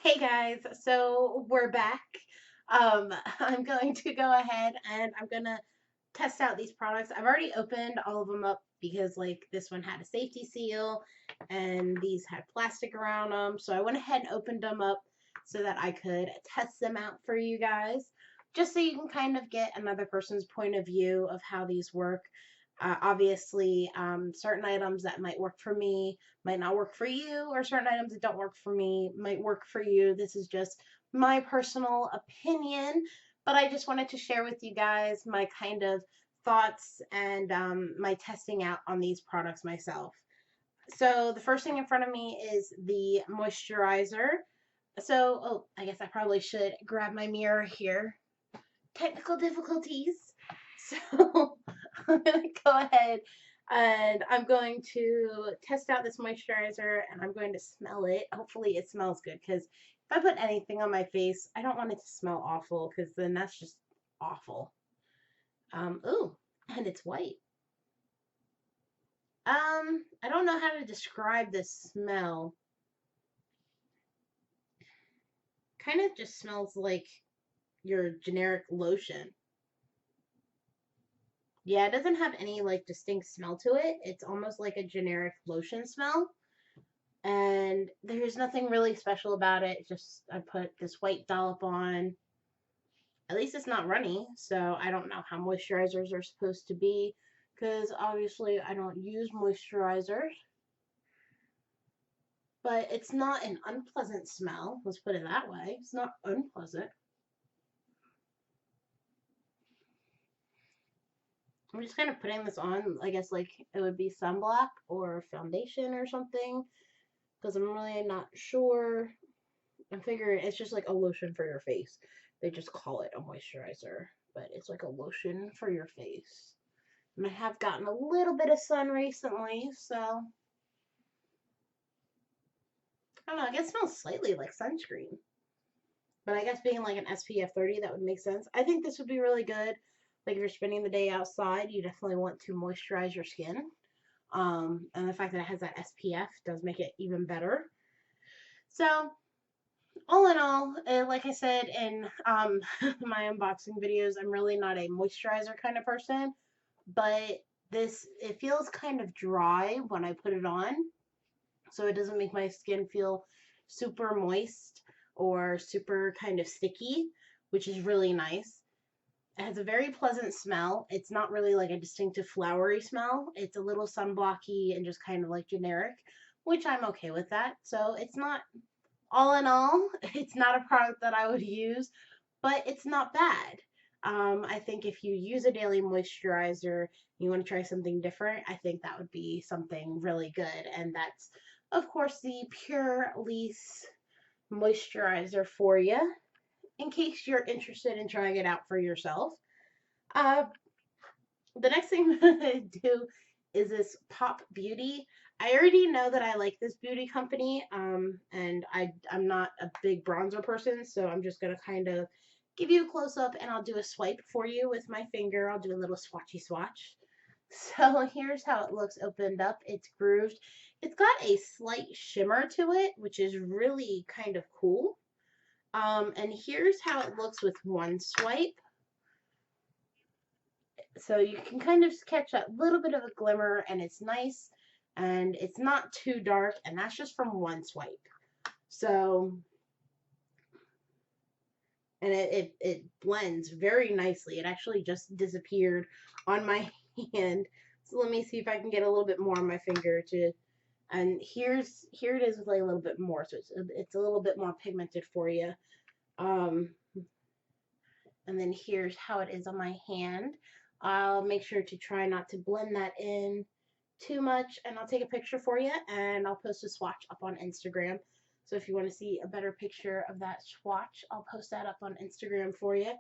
Hey guys, so we're back. Um, I'm going to go ahead and I'm gonna test out these products. I've already opened all of them up because like this one had a safety seal and these had plastic around them. So I went ahead and opened them up so that I could test them out for you guys, just so you can kind of get another person's point of view of how these work. Obviously, certain items that might work for me might not work for you, or certain items that don't work for me might work for you. This is just my personal opinion, but I just wanted to share with you guys my kind of thoughts and my testing out on these products myself. So the first thing in front of me is the moisturizer. So, oh, I guess I probably should grab my mirror here. Technical difficulties. So I'm going to go ahead and I'm going to test out this moisturizer and I'm going to smell it. Hopefully it smells good because if I put anything on my face, I don't want it to smell awful because then that's just awful. Ooh, and it's white. I don't know how to describe this smell. Kind of just smells like your generic lotion. Yeah, it doesn't have any like distinct smell to it. It's almost like a generic lotion smell. And there's nothing really special about it. Just I put this white dollop on. At least it's not runny, so I don't know how moisturizers are supposed to be because obviously I don't use moisturizers. But it's not an unpleasant smell. Let's put it that way. It's not unpleasant. I'm just kind of putting this on. I guess like it would be sunblock or foundation or something because I'm really not sure. I'm figuring it's just like a lotion for your face. They just call it a moisturizer, but it's like a lotion for your face. And I have gotten a little bit of sun recently, so I don't know. I guess it smells slightly like sunscreen, but I guess being like an SPF 30, that would make sense. I think this would be really good. Like if you're spending the day outside, you definitely want to moisturize your skin. And the fact that it has that SPF does make it even better. So all in all, like I said in my unboxing videos, I'm really not a moisturizer kind of person, but this it feels kind of dry when I put it on, so it doesn't make my skin feel super moist or super kind of sticky, which is really nice. It has a very pleasant smell. It's not really like a distinctive flowery smell. It's a little sunblocky and just kind of like generic, which I'm okay with that. So it's not all in all, it's not a product that I would use, but it's not bad. I think if you use a daily moisturizer, you want to try something different, I think that would be something really good. And that's, of course, the Pure Lease moisturizer for you, in case you're interested in trying it out for yourself. Uh, the next thing that I do is this Pop Beauty. I already know that I like this beauty company, and I'm not a big bronzer person, so I'm just gonna kind of give you a close up, and I'll do a swipe for you with my finger. I'll do a little swatchy swatch. So here's how it looks opened up. It's grooved. It's got a slight shimmer to it, which is really kind of cool. And here's how it looks with one swipe. So you can kind of catch that little bit of a glimmer, and it's nice and it's not too dark, and that's just from one swipe. So and it blends very nicely. It actually just disappeared on my hand. So let me see if I can get a little bit more on my finger to, and here it is with like a little bit more, so it's a little bit more pigmented for you. Um, and then here's how it is on my hand. I'll make sure to try not to blend that in too much, and I'll take a picture for you and I'll post a swatch up on Instagram. So if you want to see a better picture of that swatch, I'll post that up on Instagram for you.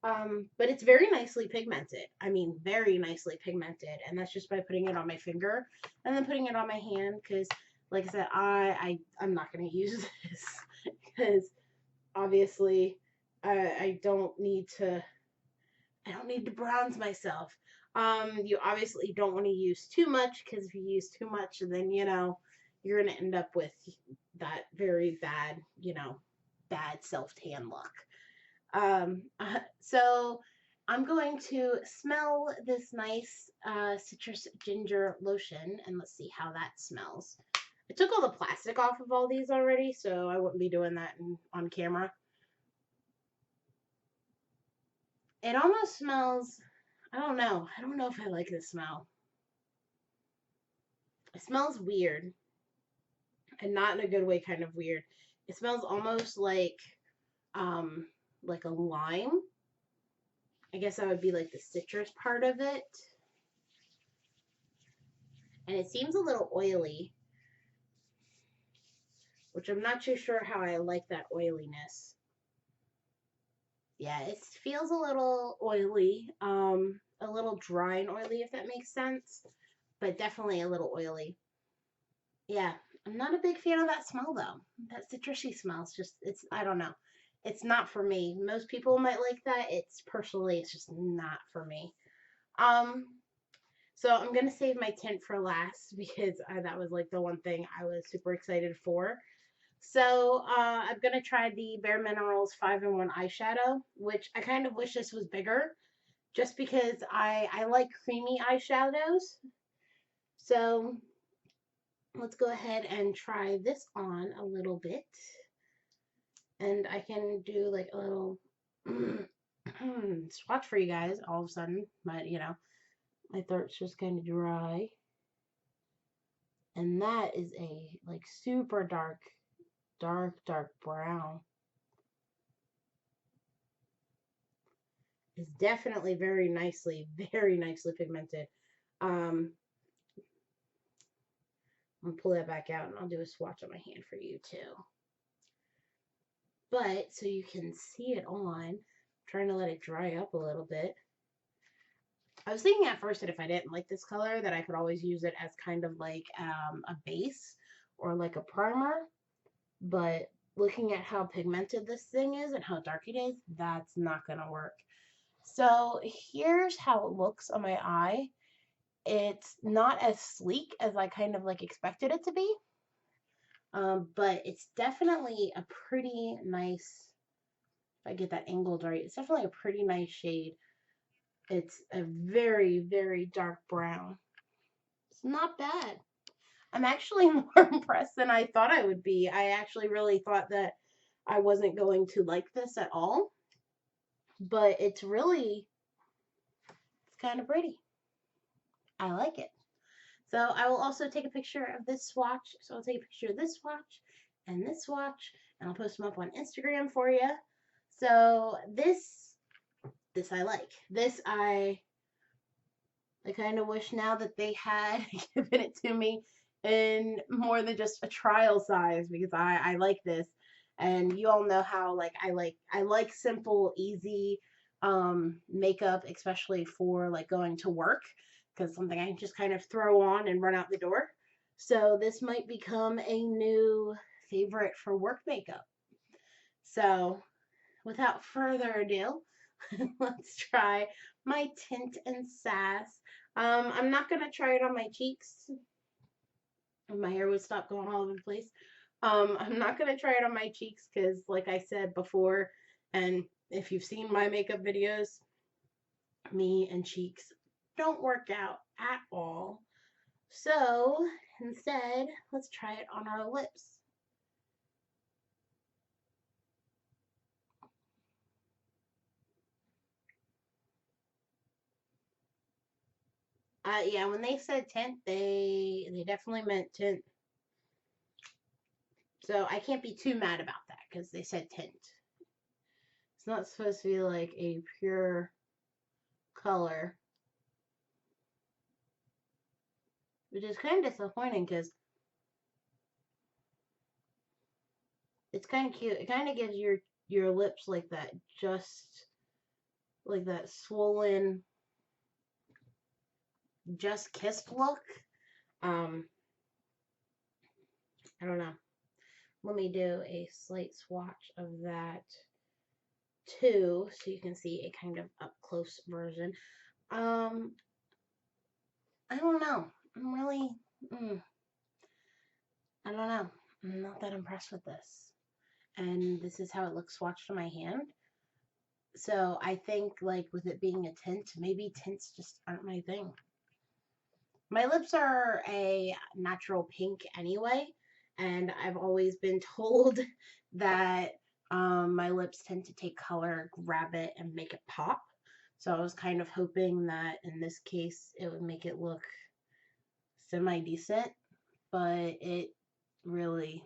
But it's very nicely pigmented. I mean, very nicely pigmented, and that's just by putting it on my finger and then putting it on my hand. Because, like I said, I'm not gonna use this because obviously I don't need to. I don't need to bronze myself. You obviously don't want to use too much because if you use too much, then you're gonna end up with that very bad, bad self-tan look. So I'm going to smell this nice citrus ginger lotion, and let's see how that smells. I took all the plastic off of all these already, so I wouldn't be doing that on camera. It almost smells, I don't know. I don't know if I like this smell. It smells weird, and not in a good way, kind of weird. It smells almost like a lime. I guess that would be like the citrus part of it. And it seems a little oily, which I'm not too sure how I like that oiliness. Yeah, it feels a little oily, a little dry and oily, if that makes sense, but definitely a little oily. Yeah, I'm not a big fan of that smell though. That citrusy smells just, I don't know. It's not for me. Most people might like that. It's just not for me. Um, so I'm gonna save my tint for last because that was like the one thing I was super excited for. So I'm going to try the Bare Minerals 5-in-1 eyeshadow, which I kind of wish this was bigger just because I like creamy eyeshadows. So let's go ahead and try this on a little bit. And I can do like a little swatch for you guys all of a sudden. But, you know, my throat's just kind of dry. And that is a like super dark brown. It's definitely very nicely pigmented. I'm gonna pull that back out and I'll do a swatch on my hand for you too. But so you can see it on, I'm trying to let it dry up a little bit. I was thinking at first that if I didn't like this color that I could always use it as kind of like a base or like a primer, but looking at how pigmented this thing is and how dark it is, that's not gonna work. So here's how it looks on my eye. It's not as sleek as I kind of like expected it to be, but it's definitely a pretty nice, if I get that angled right, it's definitely a pretty nice shade. It's a very dark brown. It's not bad. I'm actually more impressed than I thought I would be. I actually really thought that I wasn't going to like this at all, but it's kind of pretty. I like it. So I will also take a picture of this swatch. So I'll take a picture of this swatch, and I'll post them up on Instagram for you. So this I like. This I kind of wish now that they had given it to me in more than just a trial size because I like this. And you all know how like I like simple, easy makeup, especially for like going to work, because something I can just kind of throw on and run out the door. So this might become a new favorite for work makeup. So without further ado, let's try my Tint and Sass. I'm not going to try it on my cheeks. My hair would stop going all over the place. I'm not going to try it on my cheeks because, like I said before, and if you've seen my makeup videos, me and cheeks don't work out at all. So instead, let's try it on our lips. Yeah, when they said tint, they definitely meant tint. So I can't be too mad about that because they said tint. It's not supposed to be like a pure color, which is kind of disappointing because it's kind of cute. It kind of gives your lips like that, just like that swollen, just kissed look. I don't know. Let me do a slight swatch of that too, so you can see a kind of up close version. I don't know. I'm really, I don't know. I'm not that impressed with this. and this is how it looks swatched on my hand. So I think, like, with it being a tint, maybe tints just aren't my thing. My lips are a natural pink anyway, and I've always been told that my lips tend to take color, grab it, and make it pop. So I was kind of hoping that in this case it would make it look semi-decent, but it really,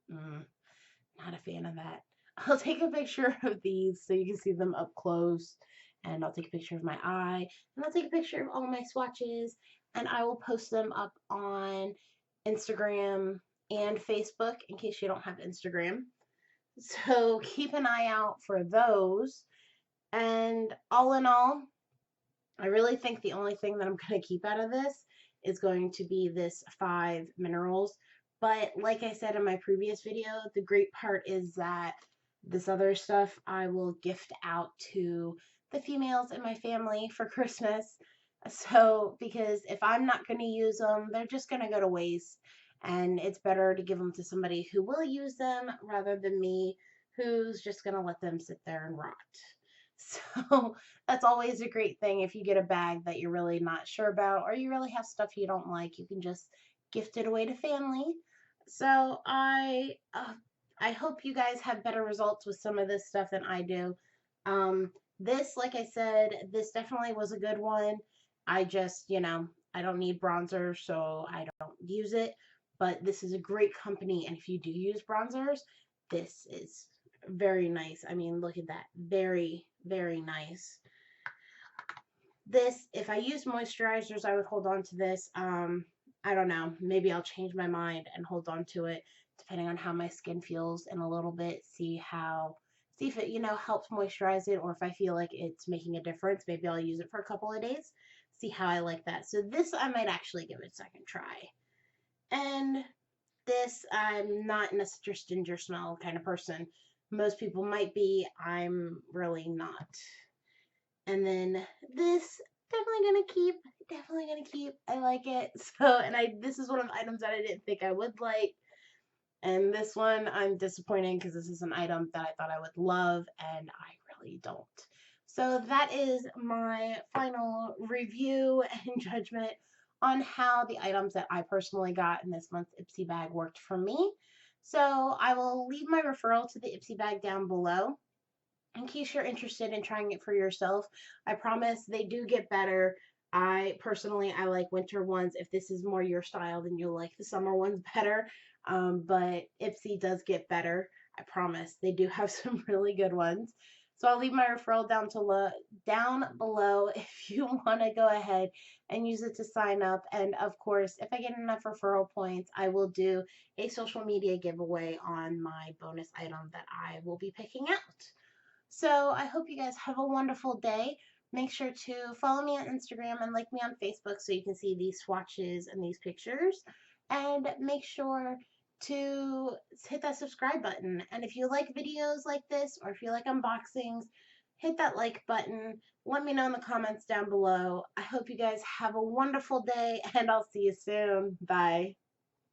not a fan of that. I'll take a picture of these so you can see them up close, and I'll take a picture of my eye, and I'll take a picture of all my swatches, and I will post them up on Instagram and Facebook in case you don't have Instagram. So keep an eye out for those. And all in all, I really think the only thing that I'm going to keep out of this is going to be this 5 minerals. But like I said in my previous video, the great part is that this other stuff I will gift out to the females in my family for Christmas. So, because if I'm not going to use them, they're just going to go to waste. And it's better to give them to somebody who will use them rather than me, who's just going to let them sit there and rot. So, that's always a great thing if you get a bag that you're really not sure about, or you really have stuff you don't like, you can just gift it away to family. So I hope you guys have better results with some of this stuff than I do. This, like I said, this definitely was a good one. I just, I don't need bronzer, so I don't use it. But this is a great company, and if you do use bronzers, this is very nice. I mean, look at that. Very, very nice. This, if I used moisturizers, I would hold on to this. I don't know. Maybe I'll change my mind and hold on to it depending on how my skin feels in a little bit. See if it, helps moisturize it, or if I feel like it's making a difference, maybe I'll use it for a couple of days. See how I like that. So this, I might actually give it a second try. And this, I'm not in a citrus ginger smell kind of person. Most people might be. I'm really not. And then this, definitely gonna keep. I like it. So, and this is one of the items that I didn't think I would like. And this one, I'm disappointed because this is an item that I thought I would love, and I really don't. So that is my final review and judgment on how the items that I personally got in this month's Ipsy bag worked for me. So I will leave my referral to the Ipsy bag down below in case you're interested in trying it for yourself. I promise they do get better. I personally, I like winter ones. If this is more your style, then you'll like the summer ones better. But Ipsy does get better. I promise. They do have some really good ones. So I'll leave my referral down below if you want to go ahead and use it to sign up. And of course, if I get enough referral points, I will do a social media giveaway on my bonus item that I will be picking out. So I hope you guys have a wonderful day. Make sure to follow me on Instagram and like me on Facebook so you can see these swatches and these pictures. And make sure to hit that subscribe button. And if you like videos like this, or if you like unboxings, hit that like button. Let me know in the comments down below. I hope you guys have a wonderful day, and I'll see you soon. Bye.